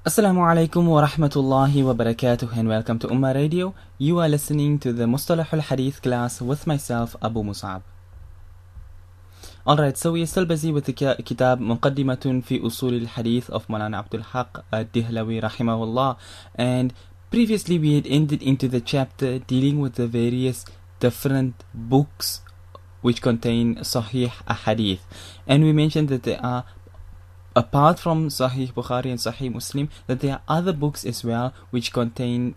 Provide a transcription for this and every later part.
Assalamu alaikum wa rahmatullahi wa barakatuh and welcome to Ummah Radio. You are listening to the Mustalahul Hadeeth class with myself, Abu Mus'ab. Alright, so we are still busy with the kitab Muqaddimatun fi Usul al-Hadith of Maulana Abdul Haq al-Dihlawi rahimahullah, and previously we had ended into the chapter dealing with the various different books which contain Saheeh Hadith, and we mentioned that there are, apart from Sahih Bukhari and Sahih Muslim, that there are other books as well which contain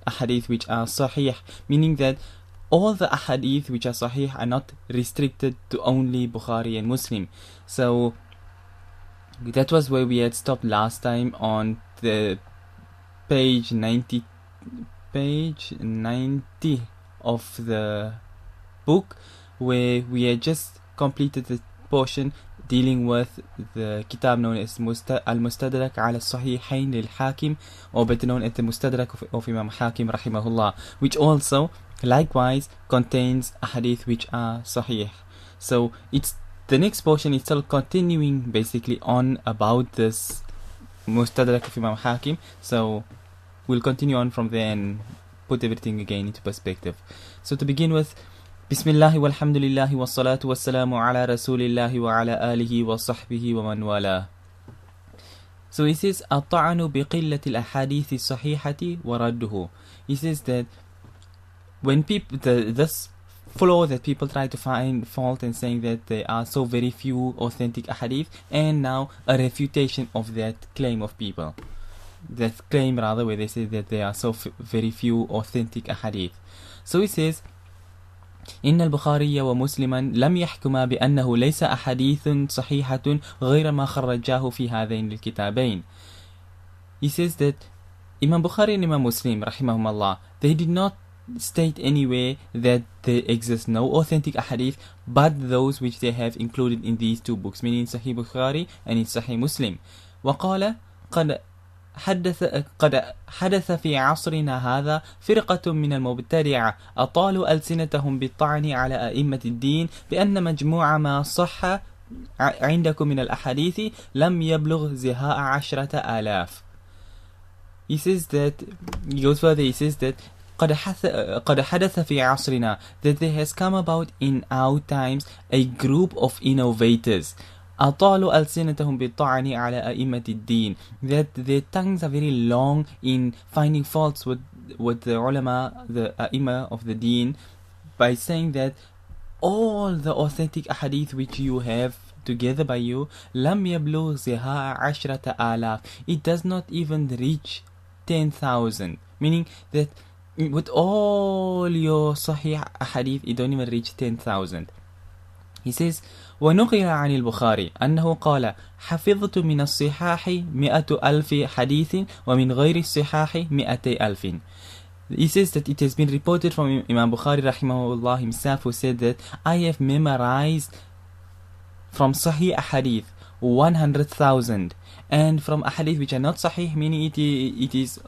ahadith which are Sahih, meaning that all the ahadith which are Sahih are not restricted to only Bukhari and Muslim. So that was where we had stopped last time on the page 90 of the book, where we had just completed the portion dealing with the kitab known as Al-Mustadrak ala Sahihain lil-Hakim, or better known as the Mustadrak of Imam Hakim rahimahullah, which also likewise contains ahadith which are Sahih. So it's the next portion is still continuing basically on about this Mustadrak of Imam Hakim, so we'll continue on from there and put everything again into perspective. So to begin with, Bismillah walhamdulillah wassalatu wassalamu ala rasulillahi wa ala alihi wa sahbihi wa man wala. So he says, At-ta'anu biqillati al-ahadithi sahihati wa radduhu. He says that when people, this flaw that people try to find fault in saying that there are so very few authentic ahadith, and now a refutation of that claim of people. That claim rather, where they say that there are so very few authentic ahadith. So he says, إن البخاري ومسلما لم يحكما بأنه ليس أحاديث صحيحة غير ما خرجاه في هذين الكتابين. He says that Imam Bukhari and Imam Muslim rahimahumullah, they did not state anywhere that there exists no authentic ahadith but those which they have included in these two books, meaning Sahih Bukhari and in Sahih Muslim. وقال قد حدث في عصرنا هذا فرقة من المبتدعة أطالوا ألسنتهم بالطعن على أئمة الدين بأن مجموع ما صح عندكم من الأحاديث لم يبلغ زهاء 10,000. He says that, he goes further, he says that قد حدث في عصرنا, that there has come about in our times a group of innovators, أطالوا ألسنتهم بالطعن على أئمة الدين, that their tongues are very long in finding faults with the ulama, the a'imma of the deen, by saying that all the authentic ahadith which you have together by you, لم يبلغ زهاء 10,000, it does not even reach 10,000, meaning that with all your sahih ahadith it don't even reach 10,000. He says, ونقل عن البخاري أنه قال حفظت من الصحاح 100,000 حديث ومن غير الصحاح 200,000. He says that it has been reported from Imam Bukhari rahimahullah himself, who said that I have memorized from Sahih ahadith 100,000, and from ahadith which are not Sahih, meaning it is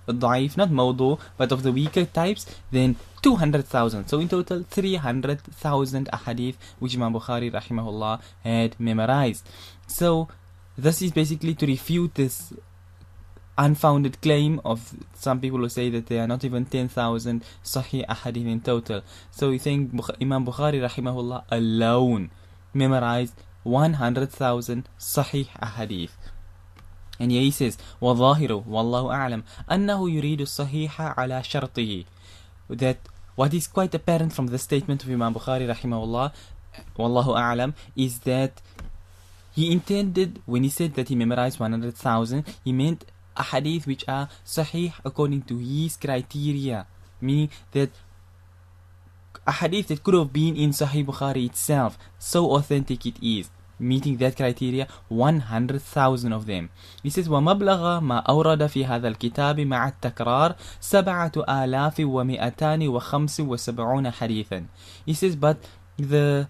da'if, not mawdu, but of the weaker types, then 200,000. So in total 300,000 ahadith which Imam Bukhari rahimahullah had memorized. So this is basically to refute this unfounded claim of some people who say that there are not even 10,000 sahih ahadith in total. So we think Imam Bukhari rahimahullah alone memorized 100,000 sahih ahadith. And here he says, وَظَاهِرُ وَاللَّهُ أَعْلَمُ أَنَّهُ يُرِيدُ الصَّحِيحَ عَلَى شَرْطِهِ. That what is quite apparent from the statement of Imam Bukhari rahimahullah, wallahu a'lam, is that he intended, when he said that he memorized 100,000, he meant ahadith which are sahih according to his criteria, meaning that ahadith that could have been in Sahih Bukhari itself, so authentic it is, meeting that criteria, 100,000 of them. He says, وَمَبْلَغَ مَا أَوْرَدَ فِي هَذَا الْكِتَابِ مَعَ التَّكْرَارِ 7,275 حديثا. He says, but the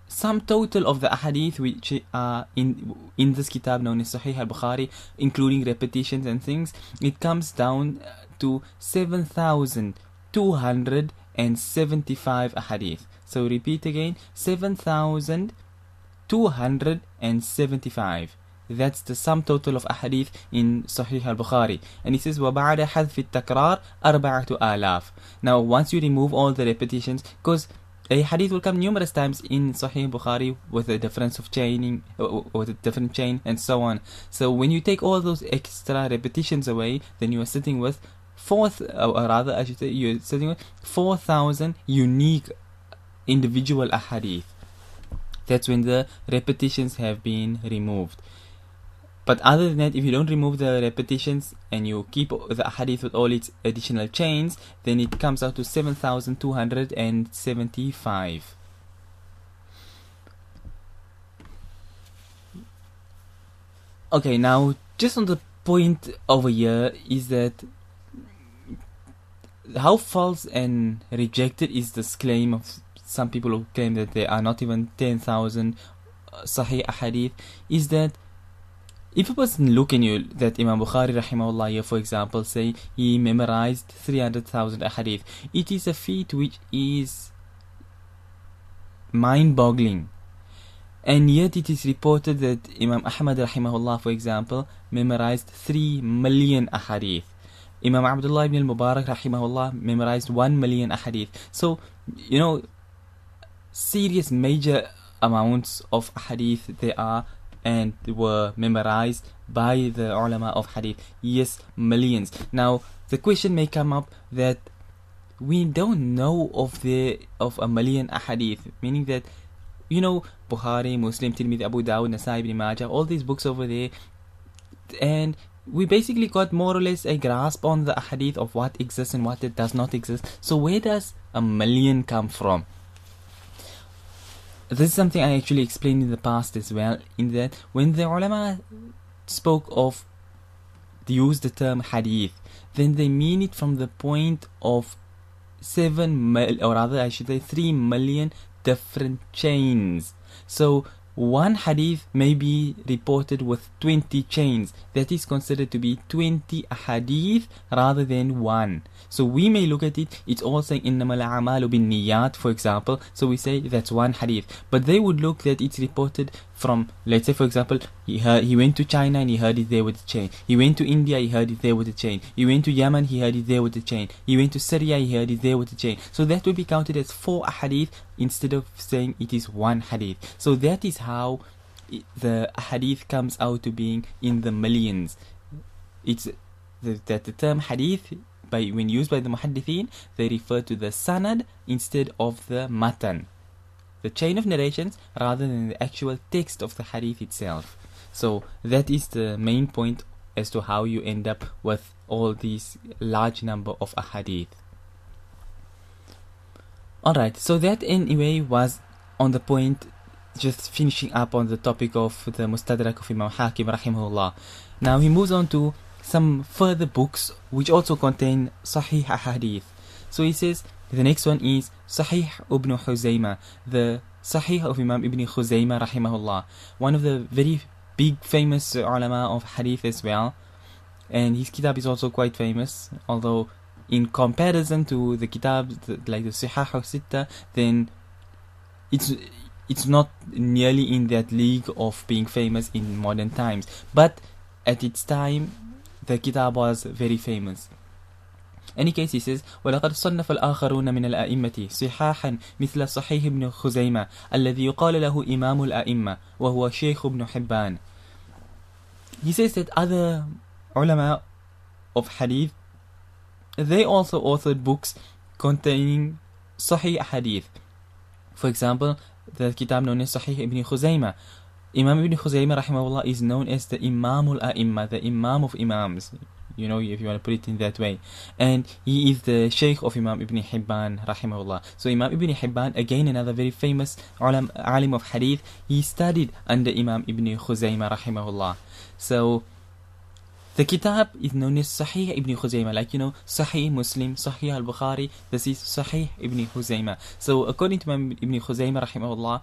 sum total of the ahadith which are in this kitab known as Sahih al-Bukhari, including repetitions and things, it comes down to 7,275 ahadith. So repeat again, 7,275. that's the sum total of ahadith in Sahih al-Bukhari. And he says وَبَعْدَ حَذْفِ التَّكْرَارِ 4,000. Now once you remove all the repetitions, because a hadith will come numerous times in Sahih Bukhari with a difference of chaining, with a different chain and so on. So when you take all those extra repetitions away, then you are sitting with you're sitting with 4,000 unique individual ahadith. That's when the repetitions have been removed. But other than that, if you don't remove the repetitions and you keep the hadith with all its additional chains, then it comes out to 7,275. Okay, now just on the point over here is that how false and rejected is this claim of some people who claim that there are not even 10,000 Sahih ahadith, is that if a person look in you that Imam Bukhari rahimahullah here, for example, say he memorized 300,000 ahadith, it is a feat which is mind-boggling. And yet it is reported that Imam Ahmad rahimahullah, for example, memorized 3 million ahadith. Imam Abdullah ibn al-Mubarak rahimahullah memorized 1 million ahadith. So, you know, serious major amounts of hadith there are and were memorized by the ulama of hadith. Yes, millions. Now the question may come up that we don't know of a million ahadith, meaning that, you know, Bukhari, Muslim, Tirmidhi, Abu Dawud, Nasai, Ibn Majah, all these books over there, and we basically got more or less a grasp on the ahadith of what exists and what it does not exist. So where does a million come from? This is something I actually explained in the past as well, in that when the ulama spoke of, used the term hadith, then they mean it from the point of 3 million different chains. So one hadith may be reported with 20 chains. That is considered to be 20 hadith rather than one. So we may look at it, it's all saying إِنَّمَا الْأَعْمَالُ بِالنِّيَّاتِ, for example. So we say that's one hadith. But they would look that it's reported from, let's say for example, he went to China and he heard it there with the chain. He went to India, he heard it there with the chain. He went to Yemen, he heard it there with the chain. He went to Syria, he heard it there with the chain. So that would be counted as 4 hadith instead of saying it is one hadith. So that is how the hadith comes out to being in the millions. It's that the term hadith, when used by the muhaddithin, they refer to the sanad instead of the matan, the chain of narrations, rather than the actual text of the hadith itself. So that is the main point as to how you end up with all these large number of ahadith. Alright, so that anyway was on the point, just finishing up on the topic of the Mustadrak of Imam Hakim rahimahullah. Now he moves on to some further books which also contain Sahih ahadith. So he says the next one is Sahih ibn Khuzaymah, the Sahih of Imam ibn Khuzaymah rahimahullah, one of the very big famous ulama of hadith as well, and his kitab is also quite famous, although in comparison to the kitab like the Sihah al-Sitta, then it's not nearly in that league of being famous in modern times, but at its time the kitab was very famous. Any case, he says وَلَقَدْ صَنَّفَ الْآخَرُونَ مِنَ الْأَئِمَّةِ صِحَاحًا مِثْلَ صَحِيحِ بْنِ خُزَيْمَةَ الَّذِي يُقَالُ لَهُ إِمَامُ الْأَئِمَّةِ وَهُوَ شَيْخُ بْنُ حِبَّانَ. He says that other ulama of hadith, they also authored books containing Sahih hadith. For example, the kitab known as Sahih ibn Khuzaymah. Imam ibn Khuzaymah rahimahullah is known as the Imamul A'imma, the Imam of Imams, you know, if you want to put it in that way. And he is the Shaykh of Imam ibn Hibban rahimahullah. So Imam ibn Hibban, again another very famous alim of hadith, he studied under Imam ibn Khuzaymah rahimahullah. So the kitab is known as Sahih ibn Khuzaymah, like, you know, Sahih Muslim, Sahih al-Bukhari, this is Sahih ibn Khuzaymah. So according to Imam ibn Khuzaymah rahimahullah,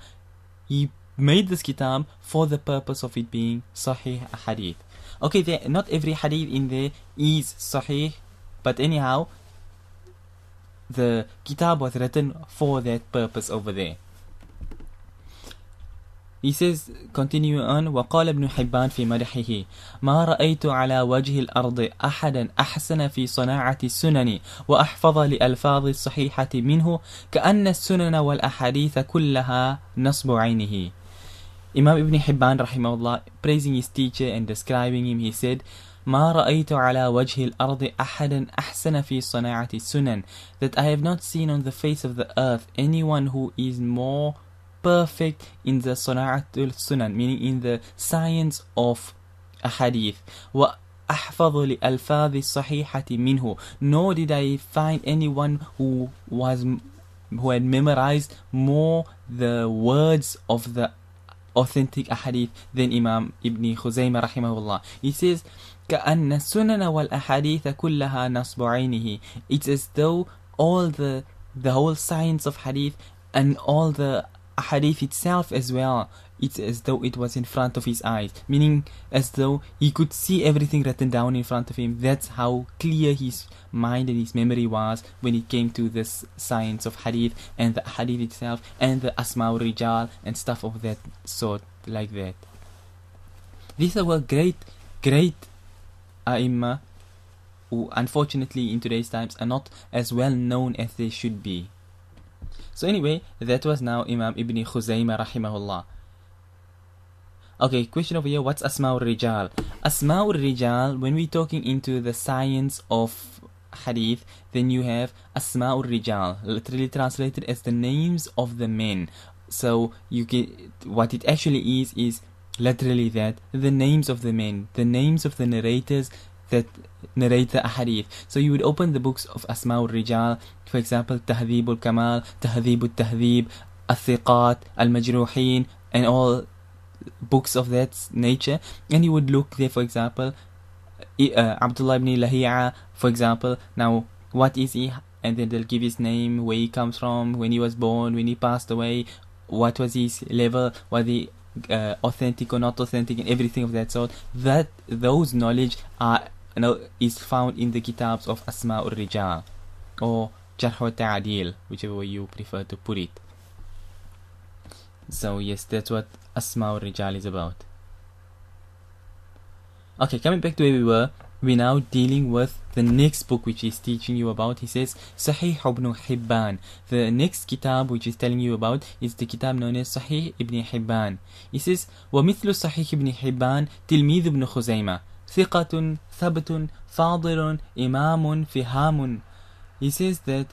he made this kitab for the purpose of it being Sahih hadith. Okay, not every hadith in there is Sahih, but anyhow, the kitab was written for that purpose over there. He says, continue on, وقال ابن حبان في مدحه ما رأيت على وجه الأرض أحدا أحسن في صناعة السنن وأحفظ لألفاظ الصحيحة منه كأن السنن والأحاديث كلها نصب عينه. Imam Ibn Hibban rahimahullah, praising his teacher and describing him, he said, ما رأيت على وجه الأرض أحدا أحسن في صناعة السنن, that I have not seen on the face of the earth anyone who is more perfect in the Sana'atul Sunan, meaning in the science of a hadith. وأحفظ لألفاظ الصحيحة منه, nor did I find anyone who had memorized more the words of the authentic ahadith than Imam Ibn Khuzaymah rahimahullah. He says, كأن السنن والأحاديث كلها نصب عينه. It's as though all the whole science of hadith and all the hadith itself as well, it's as though it was in front of his eyes, meaning as though he could see everything written down in front of him. That's how clear his mind and his memory was when it came to this science of hadith and the hadith itself and the asma'ul rijal and stuff of that sort, like that. These were great ai who unfortunately in today's times are not as well known as they should be. So anyway, that was now Imam Ibn Khuzaymah rahimahullah. Okay, question over here, what's Asma'ul Rijal? Asma'ul Rijal, when we're talking into the science of hadith, then you have Asma'ul Rijal, literally translated as the names of the men. So you get, what it actually is literally that, the names of the men, the names of the narrators that narrate the hadith. So you would open the books of Asma'ul Rijal, for example, Tahdhibul Kamal, Tahdhibul Tahdhib, Al-Thiqat, Al-Majruhin, and all books of that nature, and you would look there, for example, Abdullah ibn Lahi'a, for example. Now, what is he? And then they'll give his name, where he comes from, when he was born, when he passed away, what was his level, was he authentic or not authentic, and everything of that sort. Those knowledge is found in the kitabs of Asma'ul Rijal or Jarh wa Ta'dil, whichever way you prefer to put it. So yes, that's what Asma'ul Rijal is about. Okay, coming back to where we were, we're now dealing with the next book which is teaching you about. He says Saheeh ibn Hibban. The next kitab which is telling you about is the kitab known as Saheeh ibn Hibban. He says ومثل صحيح ابن حبان تلميذ ابن خزيمة ثقة ثبت فاضل إمام فهام. He says that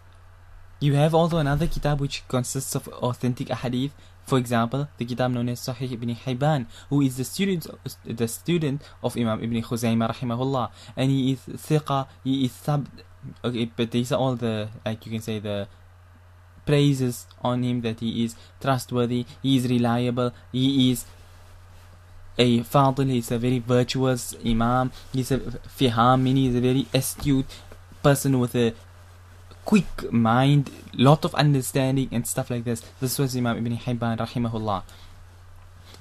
you have also another kitab which consists of authentic ahadith. For example, the kitab known as Saheeh ibn Hibban, who is the student of Imam Ibn Khuzaymah rahimahullah, and he is thiqa, he is sabt. Okay, but these are all the, like you can say, the praises on him, that he is trustworthy, he is reliable, he is a fadil, he is a very virtuous imam, he is a fiham, meaning he is a very astute person with a quick mind, lot of understanding and stuff like this. This was Imam Ibn Hibban rahimahullah.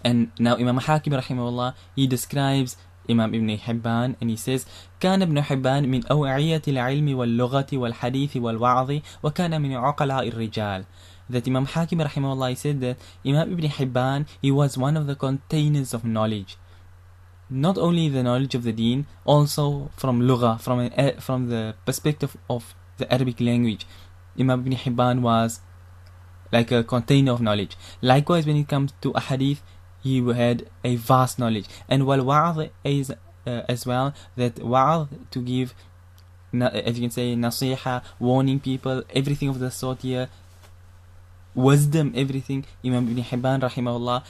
And now Imam Hakim rahimahullah, he describes Imam Ibn Hibban and he says كان ابن حبان من أوعية العلم واللغة والحديث والوعظ وكان من عقلاء الرجال. That Imam Hakim rahimahullah, he said that Imam Ibn Hibban, he was one of the containers of knowledge. Not only the knowledge of the deen, also from lugha, from the perspective of the Arabic language. Imam Ibn Hibban was like a container of knowledge. Likewise, when it comes to a hadith, he had a vast knowledge. And while wa'adh is as well, that wa'adh, to give, as you can say, nasiha, warning people, everything of the sort here, wisdom, everything, Imam Ibn Hibban rahimahullah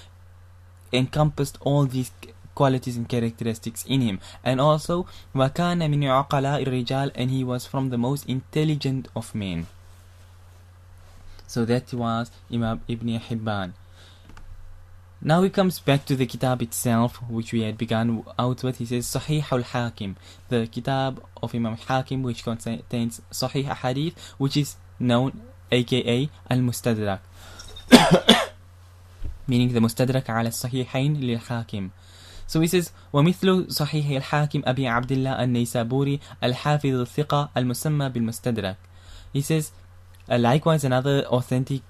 encompassed all these qualities and characteristics in him. And also وَكَانَ مِنْ عُقَلَاءِ الرِّجَالِ, and he was from the most intelligent of men. So that was Imam Ibn Hibban. Now he comes back to the kitab itself, which we had begun out with. He says Sahih al-Hakim, the kitab of Imam Hakim, which contains Sahih hadith, which is known aka al-Mustadrak, meaning the Mustadrak ala Sahihain lil-Hakim. So he says ومثل صحيح الحاكم أبي عبد الله النيسابوري الحافظ الثقة المسمى بالمستدرك. He says likewise another authentic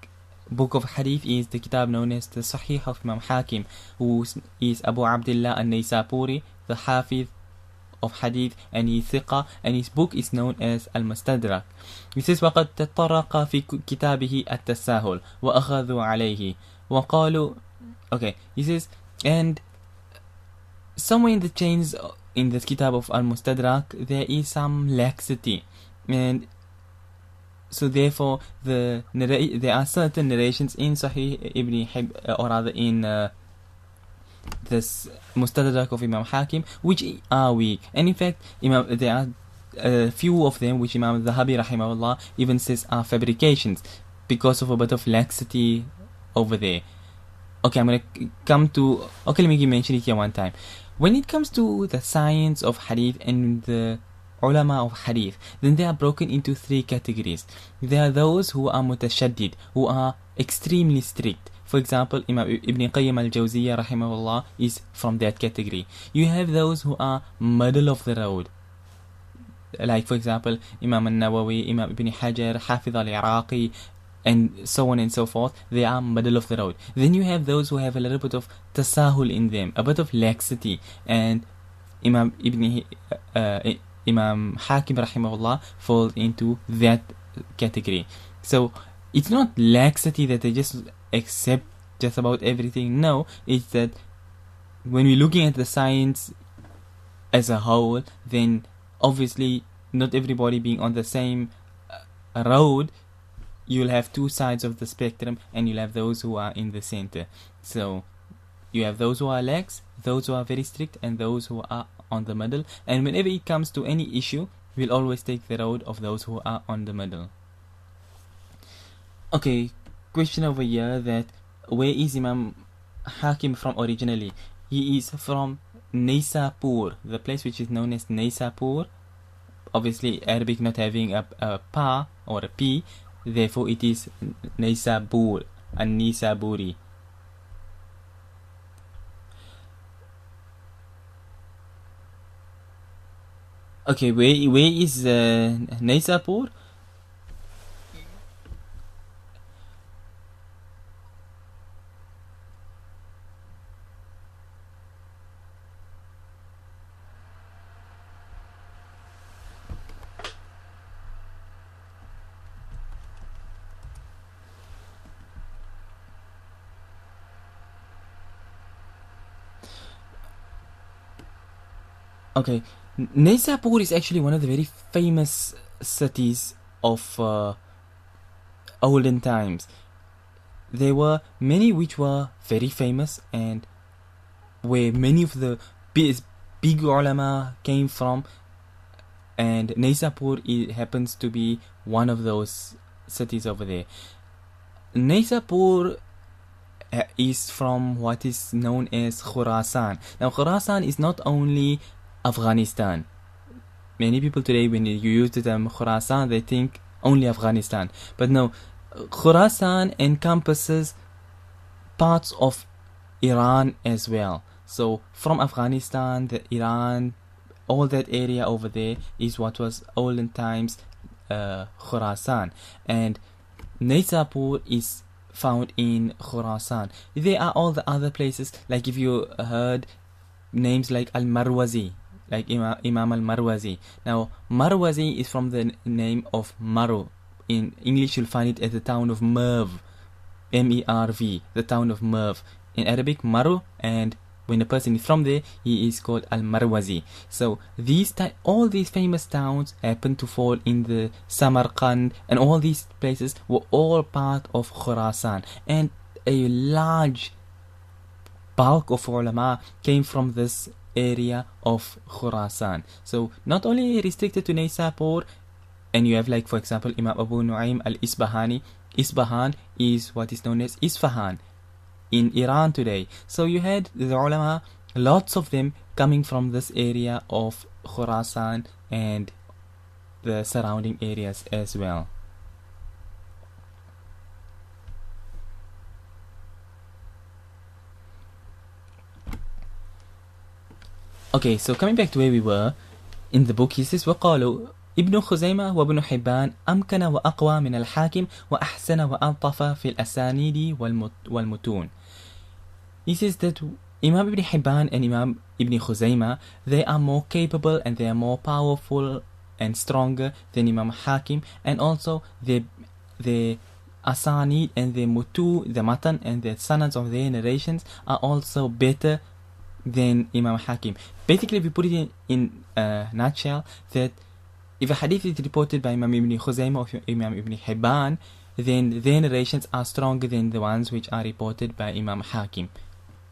book of Hadith is the kitab known as the Saheeh of Imam Hakim, who is Abu Abdullah al-Naysapuri, the Hafiz of Hadith, and he's thiqa, and his book is known as Al-Mustadrak. He says وَقَدْ تَطَرَّقَ فِي كِتَابِهِ التَّسَاهُلِ وَأَخَذُوا عَلَيْهِ وَقَالُوا. Okay, he says, and somewhere in the chains in this kitab of Al-Mustadrak there is some laxity, and so therefore there are certain narrations in Sahih Ibn or rather in this Mustadrak of Imam Hakim which are weak, and in fact there are a few of them which Imam Zahabi rahimahullah even says are fabrications because of a bit of laxity over there. Okay, I'm going to come to... Okay, let me mention it here one time. When it comes to the science of Hadith and the ulama of Hadith, then they are broken into three categories. There are those who are mutashaddid, who are extremely strict. For example, Imam Ibn Qayyim al-Jawziyya rahimahullah is from that category. You have those who are middle of the road. Like, for example, Imam al-Nawawi, Imam Ibn Hajar, Hafiz al-Iraqi, and so on and so forth. They are middle of the road. Then you have those who have a little bit of tasahul in them, a bit of laxity, and Imam Hakim rahimahullah falls into that category. So it's not laxity that they just accept just about everything. No, it's that when we're looking at the science as a whole, then obviously not everybody being on the same road, you'll have two sides of the spectrum, and you'll have those who are in the center. So you have those who are lax, those who are very strict, and those who are on the middle. And whenever it comes to any issue, we'll always take the road of those who are on the middle. Okay, question over here, that where is Imam Hakim from originally? He is from Naysapur, the place which is known as Naysapur. Obviously Arabic not having a pa or a p, therefore it is Naysabur and Nisaburi. Okay, where is Naysapur? Okay, Naysapur is actually one of the very famous cities of olden times. There were many which were very famous, and where many of the big ulama came from, and Naysapur happens to be one of those cities over there. Naysapur is from what is known as Khurasan. Now Khurasan is not only Afghanistan. Many people today, when you use the term Khurasan, they think only Afghanistan. But no, Khurasan encompasses parts of Iran as well. So from Afghanistan, Iran, all that area over there is what was olden times Khurasan. And Naysapur is found in Khurasan. There are all the other places, like if you heard names like Al-Marwazi, like Imam al-Marwazi. Now Marwazi is from the name of Maru. In English you'll find it as the town of Merv, M-E-R-V, the town of Merv. In Arabic, Maru, and when a person is from there, he is called al-Marwazi. So all these famous towns happen to fall in the Samarkand, and all these places were all part of Khurasan, and a large bulk of ulama came from this area of Khurasan. So not only restricted to Naysapur, and you have, like, for example, Imam Abu Nu'aym al-Isbahani. Isbahan is what is known as Isfahan in Iran today. So you had the ulama, lots of them coming from this area of Khurasan and the surrounding areas as well. Okay, so coming back to where we were in the book, he says وَقَالُوا ابن خزيمة وابن حبان أمكن وأقوى من الحاكم وأحسن وألطف في الأسانيد والمتون. He says that Imam Ibn Hibban and Imam Ibn Khuzaymah, they are more capable and they are more powerful and stronger than Imam Hakim, and also the asanid and the mutu, the matan and the sanad of their narrations are also better than Imam Hakim. Basically, we put it in a nutshell that if a hadith is reported by Imam Ibn Khuzaymah or Imam Ibn Hibban, then their narrations are stronger than the ones which are reported by Imam Hakim.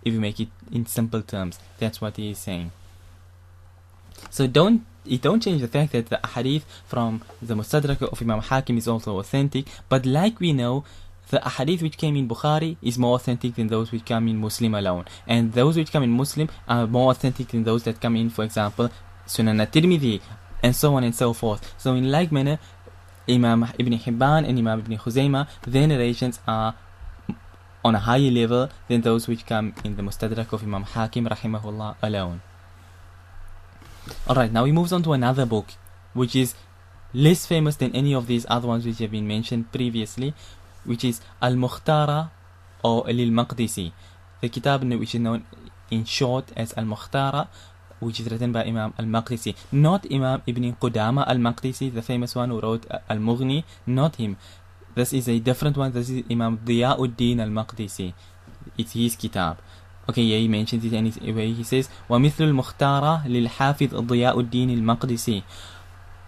If you make it in simple terms, that's what he is saying. So don't change the fact that the hadith from the Mustadrak of Imam Hakim is also authentic, but like we know, the hadith which came in Bukhari is more authentic than those which come in Muslim alone, and those which come in Muslim are more authentic than those that come in, for example, Sunan at-Tirmidhi, and so on and so forth. So in like manner, Imam Ibn Hibban and Imam Ibn Khuzaymah, their narrations are on a higher level than those which come in the Mustadrak of Imam Hakim rahimahullah alone. Alright, now he moves on to another book which is less famous than any of these other ones which have been mentioned previously, which is Al-Mukhtara or Al-Maqdisi, the kitab which is known in short as Al-Mukhtara, which is written by Imam Al-Maqdisi, not Imam Ibn Qudama Al-Maqdisi, the famous one who wrote Al-Mughni, not him. This is a different one. This is Imam Diyauddin Al-Maqdisi. It's his kitab. Okay, yeah, he mentions it anyway. He says, وَمِثْلُ الْمُخْتَارَ لِلْحَافِظ Diyauddin Al-Maqdisi.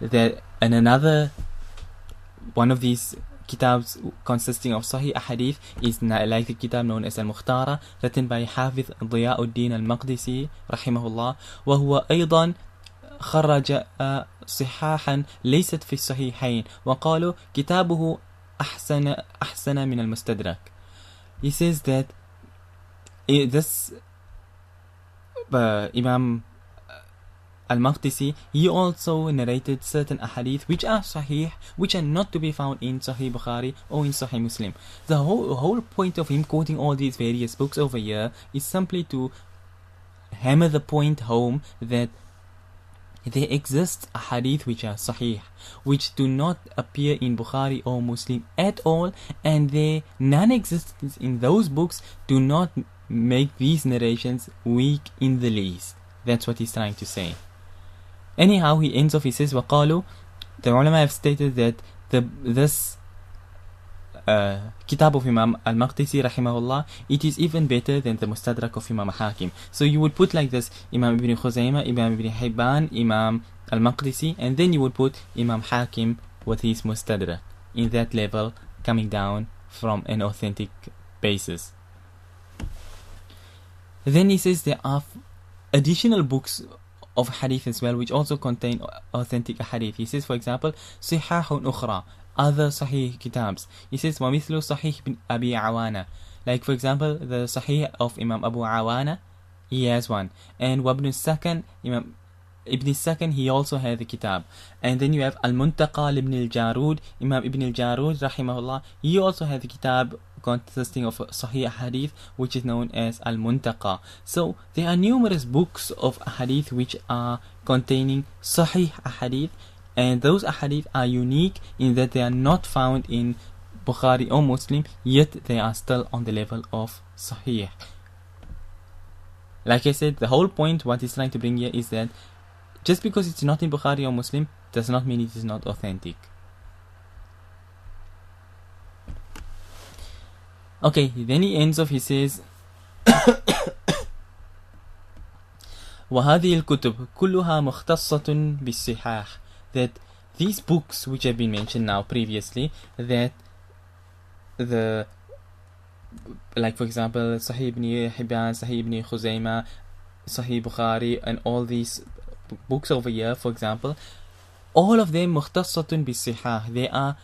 That and another one of these kitabs consisting of Sahih Ahadith is like the kitab known as Al-Mukhtara, written by Hafiz Diyauddin Al-Maqdisi rahimahullah, وهو أيضا خرج صحاحا ليست في الصحيحين وقالوا كتابه أحسن من المستدرك. He says that this Imam Al-Maqdisi, he also narrated certain ahadith which are sahih, which are not to be found in Sahih Bukhari or in Sahih Muslim. The whole point of him quoting all these various books over here is simply to hammer the point home that there exists ahadith which are sahih, which do not appear in Bukhari or Muslim at all, and their non-existence in those books do not make these narrations weak in the least. That's what he's trying to say. Anyhow, he ends off, he says, وَقَالُوا, the ulama have stated that this kitab of Imam Al-Maqdisi rahimahullah, it is even better than the Mustadrak of Imam Hakim. So you would put like this: Imam Ibn Khuzaymah, Imam Ibn Hibban, Imam Al-Maqdisi, and then you would put Imam Hakim with his Mustadrak in that level, coming down from an authentic basis. Then he says there are additional books of hadith as well which also contain authentic hadith. He says, for example, Sihahun Ukhra, other Sahih kitabs. He says, وَمِثْلُ Sahih bin Abi Awana. Like, for example, the Sahih of Imam Abu Awana, he has one. And Wabn Sakan, Imam Ibn Sakan, he also has the kitab. And then you have Al-Muntaqa Ibn Al-Jarud, Imam Ibn Al-Jarud, rahimahullah, he also has the kitab consisting of Sahih Hadith, which is known as Al-Muntaqa. So there are numerous books of Hadith which are containing Sahih Hadith, and those Hadith are unique in that they are not found in Bukhari or Muslim, yet they are still on the level of Sahih. Like I said, the whole point, what he's trying to bring here is that just because it's not in Bukhari or Muslim does not mean it is not authentic. Okay, then he ends off, he says, وَهَذِهِ الْكُتُبْ كُلُّهَا مُخْتَصَّةٌ بِالصِّحَاحِ. That these books which have been mentioned now previously, that the, like for example, Sahih ibn Hibban, Sahih ibn Khuzaymah, Sahih Bukhari, and all these books over here, for example, all of them mukhtassatun bis-sihah. They are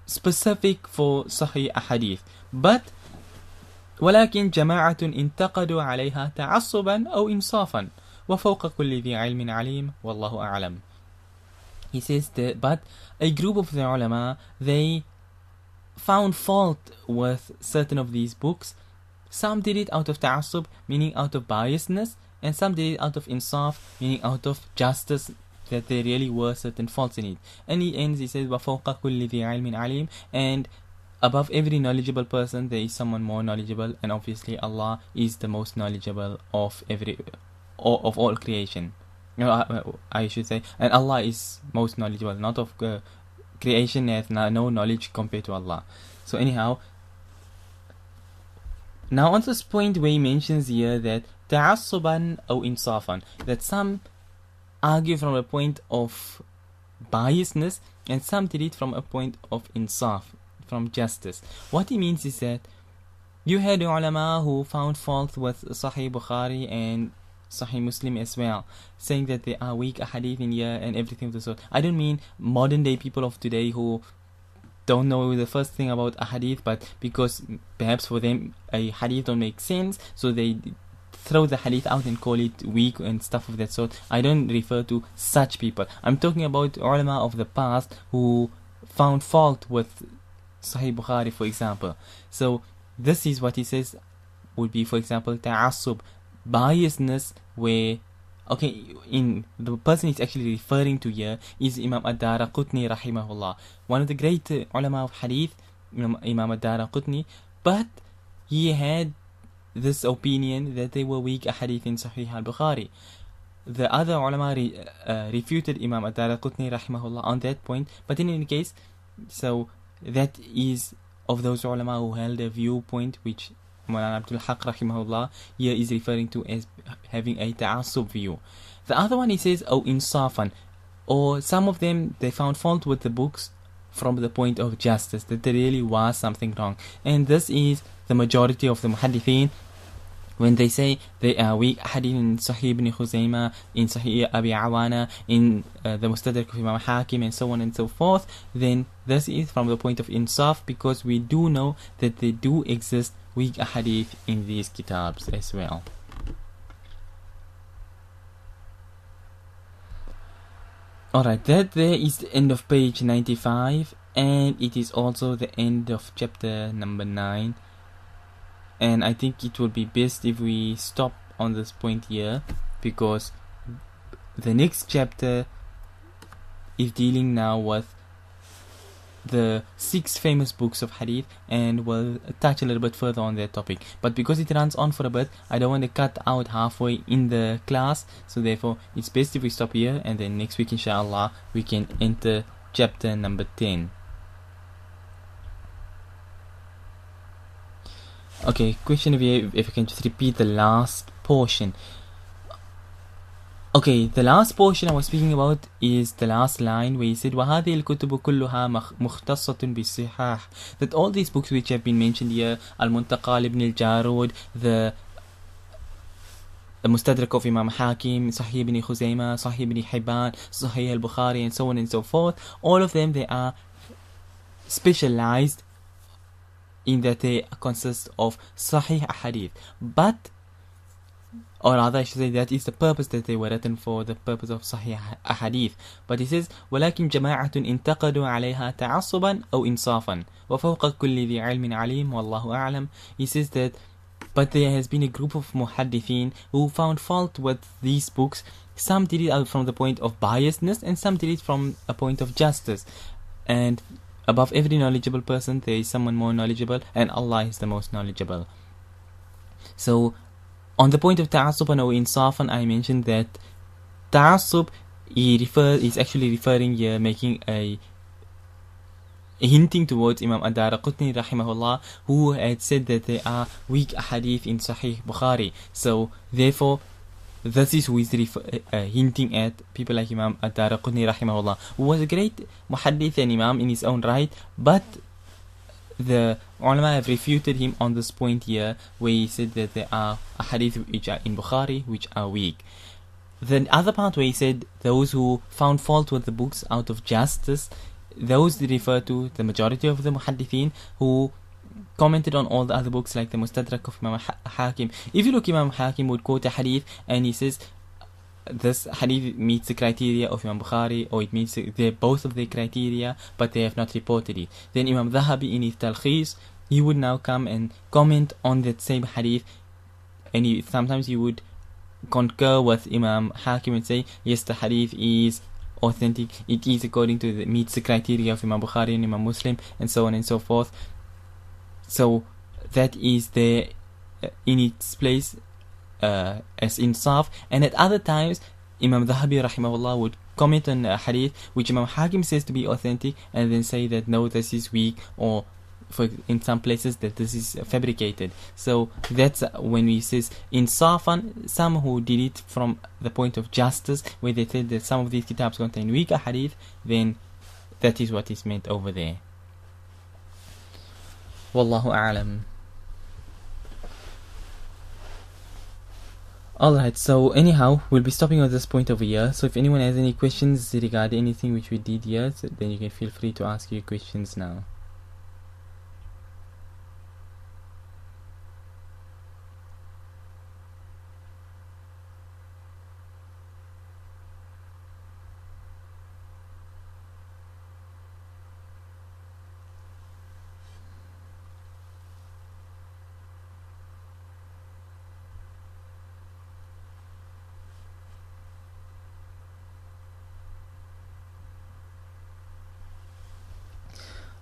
specific for Sahih Ahadith. But ولكن جماعة انتقدوا عليها تعصبا أو إنصافا وفوق كل ذي علم عليم والله أعلم. He says that, but a group of the ulama, they found fault with certain of these books. Some did it out of ta'assub, meaning out of biasness, and some did it out of insaf, meaning out of justice that there really were certain faults in it. And he ends, he says, وَفَوْقَ كُلِّ ذِي عِلْمٍ عَلِيمٍ, and above every knowledgeable person there is someone more knowledgeable, and obviously Allah is the most knowledgeable of all creation. I should say, and Allah is most knowledgeable, not of creation has no knowledge compared to Allah. So anyhow, now on this point where he mentions here that ta'assuban or insafan, that some argue from a point of biasness and some did it from a point of insaf, from justice. What he means is that you had ulama who found fault with Sahih Bukhari and Sahih Muslim as well, saying that they are weak hadith in here and everything of the sort. I don't mean modern day people of today who don't know the first thing about a hadith, but because perhaps for them a hadith don't make sense, so they throw the hadith out and call it weak and stuff of that sort. I don't refer to such people. I'm talking about ulama of the past who found fault with Sahih Bukhari, for example. So this is what he says would be, for example, ta'assub, biasness, where in the person he's actually referring to here is Imam ad-Daraqutni rahimahullah, one of the great ulama of hadith, Imam ad-Daraqutni, but he had this opinion that they were weak hadith in Sahih al-Bukhari. The other ulama refuted Imam ad-Daraqutni rahimahullah on that point, but in any case, so that is of those ulama who held a viewpoint which Mawlana Abdul Haq rahimahullah here is referring to as having a ta'assub view. The other one he says, insafan, or some of them they found fault with the books from the point of justice, that there really was something wrong. And this is the majority of the muhaddithin. When they say they are weak hadith in Sahih ibn Khuzaymah, in Sahih Abi Awana, in the Mustadrak of Imam Hakim, and so on and so forth, then this is from the point of insaf, because we do know that they do exist weak hadith in these kitabs as well. Alright, that there is the end of page 95, and it is also the end of chapter number 9. And I think it would be best if we stop on this point here, because the next chapter is dealing now with the 6 famous books of hadith, and we'll touch a little bit further on that topic. But because it runs on for a bit, I don't want to cut out halfway in the class, so therefore it's best if we stop here, and then next week inshallah we can enter chapter number 10. Okay, question of you, if you can just repeat the last portion. Okay, the last portion I was speaking about is the last line where he said وَهَذِهِ الْكُتُبُ كُلُّهَا مُخْتَصَّةٌ بِالصِّحَاحِ, that all these books which have been mentioned here, Al-Muntaqa ibn al-Jarud, the Mustadrak of Imam Hakim, Sahih ibn Khuzaymah, Sahih ibn Hibban, Sahih al-Bukhari, and so on and so forth, all of them, they are specialized in that they consist of Sahih hadith, but, or rather I should say, that is the purpose that they were written for, the purpose of Sahih hadith. But he says وَلَكِنْ جَمَاعَةٌ انتقدوا عَلَيْهَا تَعَصُّبًا أو إنصافًا وَفَوْقَ كُلِّ ذِي عِلْمٍ عَلِيمٍ وَاللَّهُ أَعْلَمُ. He says that, but there has been a group of muhaddithin who found fault with these books. Some did it out from the point of biasness, and some did it from a point of justice. And above every knowledgeable person there is someone more knowledgeable, and Allah is the most knowledgeable. So on the point of ta'assuban or insafan, I mentioned that ta'assub is actually referring here, making a hinting towards Imam ad-Daraqutni rahimahullah, who had said that there are weak hadith in Sahih Bukhari. So therefore this is who is hinting at people like Imam ad-Daraqutni rahimahullah, who was a great muhaddith and imam in his own right, but the ulama have refuted him on this point here, where he said that there are hadith which are in Bukhari which are weak. The other part where he said those who found fault with the books out of justice, those they refer to the majority of the muhaddithin who commented on all the other books like the Mustadrak of Imam Hakim. If you look, Imam Hakim would quote a hadith and he says this hadith meets the criteria of Imam Bukhari, or it meets both of their criteria, but they have not reported it. Then Imam Dhahabi in his Talkhis, he would now come and comment on that same hadith, and sometimes he would concur with Imam Hakim and say, yes, the hadith is authentic. It is according to meets the criteria of Imam Bukhari and Imam Muslim, and so on and so forth. So that is there in its place as insaf. And at other times, Imam Dhahabi rahimahullah would comment on a hadith which Imam Hakim says to be authentic, and then say that no, this is weak, or in some places that this is fabricated. So that's when we says insafan, some who did it from the point of justice, where they said that some of these kitabs contain weaker hadith, then that is what is meant over there. Wallahu a'lam. Alright, so anyhow, we'll be stopping at this point over here. So if anyone has any questions regarding anything which we did here, so then you can feel free to ask your questions now.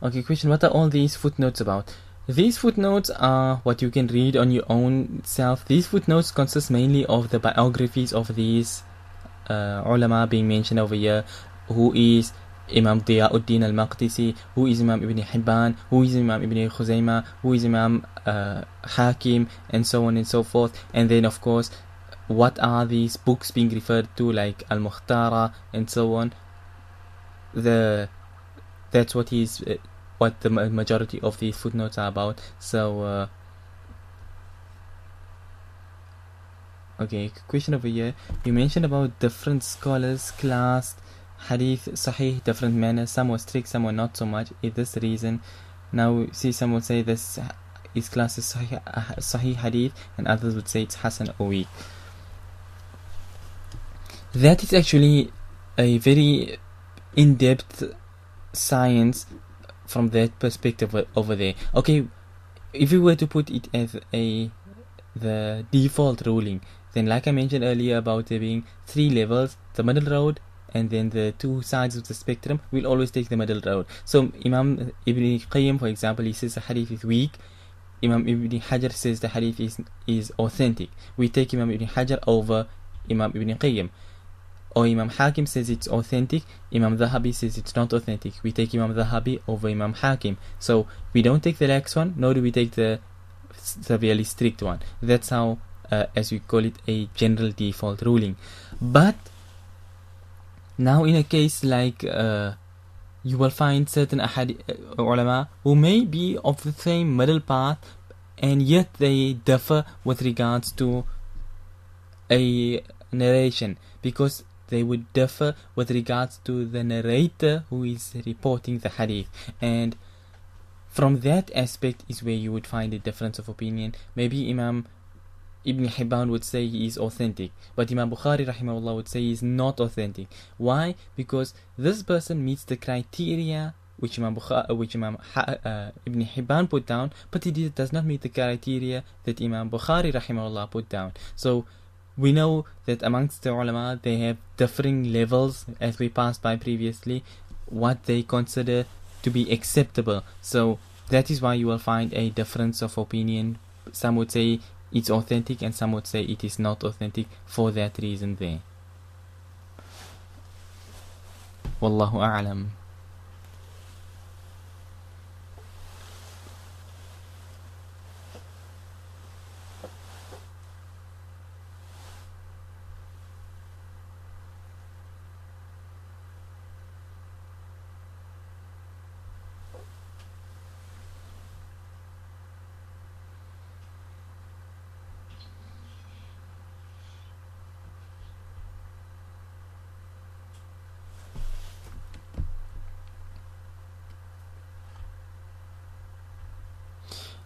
Okay, question, what are all these footnotes about? These footnotes are what you can read on your own self. These footnotes consist mainly of the biographies of these ulama being mentioned over here, who is Imam Diyauddin al-Maqdisi, who is Imam Ibn Hibban, who is Imam Ibn Khuzaymah, who is Imam Hakim, and so on and so forth. And then of course, what are these books being referred to, like Al-Mukhtara and so on. That's what is what the majority of these footnotes are about. So okay, question over here. You mentioned about different scholars classed hadith sahih different manners. Some were strict, some were not so much. Is this the reason? Now see, some would say this is classed as sahih hadith, and others would say it's hasan or weak. That is actually a very in-depth science from that perspective over there. Okay, if we were to put it as the default ruling, then like I mentioned earlier about there being 3 levels, the middle road and then the 2 sides of the spectrum, we'll always take the middle road. So Imam Ibn Qayyim, for example, he says the hadith is weak. Imam Ibn Hajar says the hadith is authentic. We take Imam Ibn Hajar over Imam Ibn Qayyim. Or Imam Hakim says it's authentic, Imam Dhahabi says it's not authentic. We take Imam Dhahabi over Imam Hakim. So we don't take the lax one, nor do we take the severely strict one. That's how, as we call it, a general default ruling. But now in a case like you will find certain ulama who may be of the same middle path, and yet they differ with regards to a narration, because they would differ with regards to the narrator who is reporting the hadith. And from that aspect is where you would find a difference of opinion. Maybe Imam Ibn Hibban would say he is authentic, but Imam Bukhari rahimahullah would say he is not authentic. Why? Because this person meets the criteria which Imam Ibn Hibban put down, but he does not meet the criteria that Imam Bukhari rahimahullah put down. So we know that amongst the ulama they have differing levels, as we passed by previously, what they consider to be acceptable. So that is why you will find a difference of opinion. Some would say it's authentic and some would say it is not authentic for that reason there. Wallahu a'lam.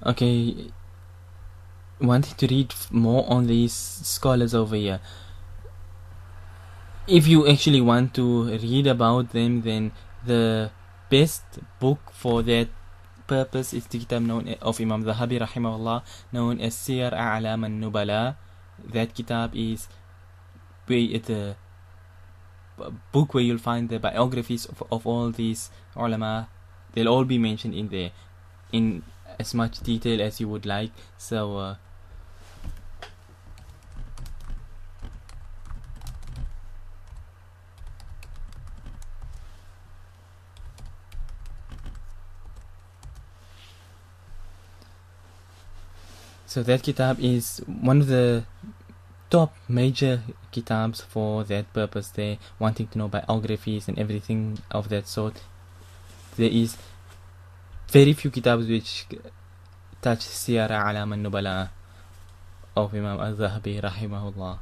Okay, wanting to read more on these scholars over here. If you actually want to read about them, then the best book for that purpose is the kitab known of Imam Dhahabi rahimahullah, known as Siyar A'lam al-Nubala. That kitab is book where you'll find the biographies of all these ulama. They'll all be mentioned in there in as much detail as you would like. So so that kitab is one of the top major kitabs for that purpose there, wanting to know biographies and everything of that sort. There is very few kitabs which touch Siyara Alam al-Nubala of Imam al-Zahabi rahimahullah.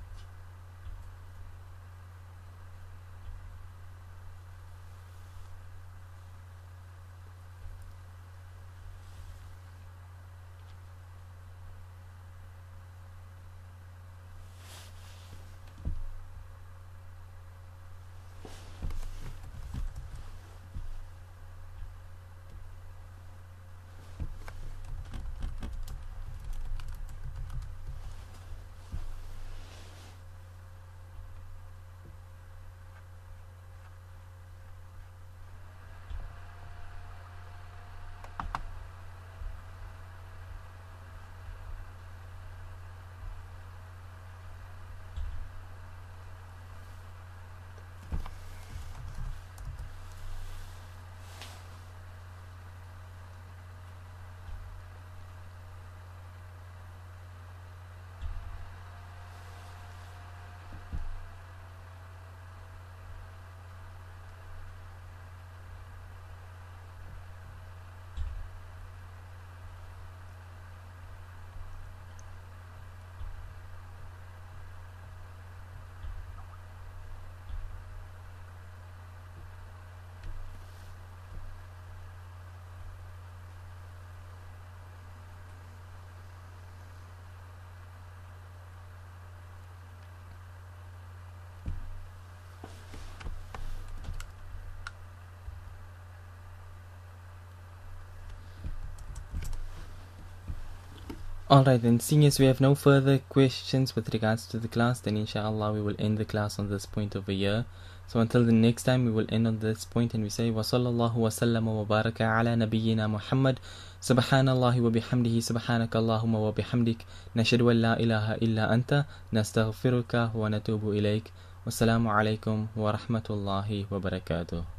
Alright then, seeing as we have no further questions with regards to the class, then inshallah we will end the class on this point over here. So until the next time, we will end on this point and we say وَصَلَّى اللَّهُ وَسَلَّمَ وَبَارَكَ عَلَى نَبِيِّنَا مُحَمَّدٍ سُبْحَانَ اللَّهِ وَبِحَمْدِهِ سُبْحَانَكَ اللَّهُمَّ وَبِحَمْدِكَ نَشْهَدُ أَن لَّا إِلَهَ إِلَّا أَنْتَ نَسْتَغْفِرُكَ وَنَتُوبُ إِلَيْكَ وَالسَّلَامُ عَلَيْكُمْ وَرَحْمَةُ اللَّهِ وَبَرَكَاتُهُ.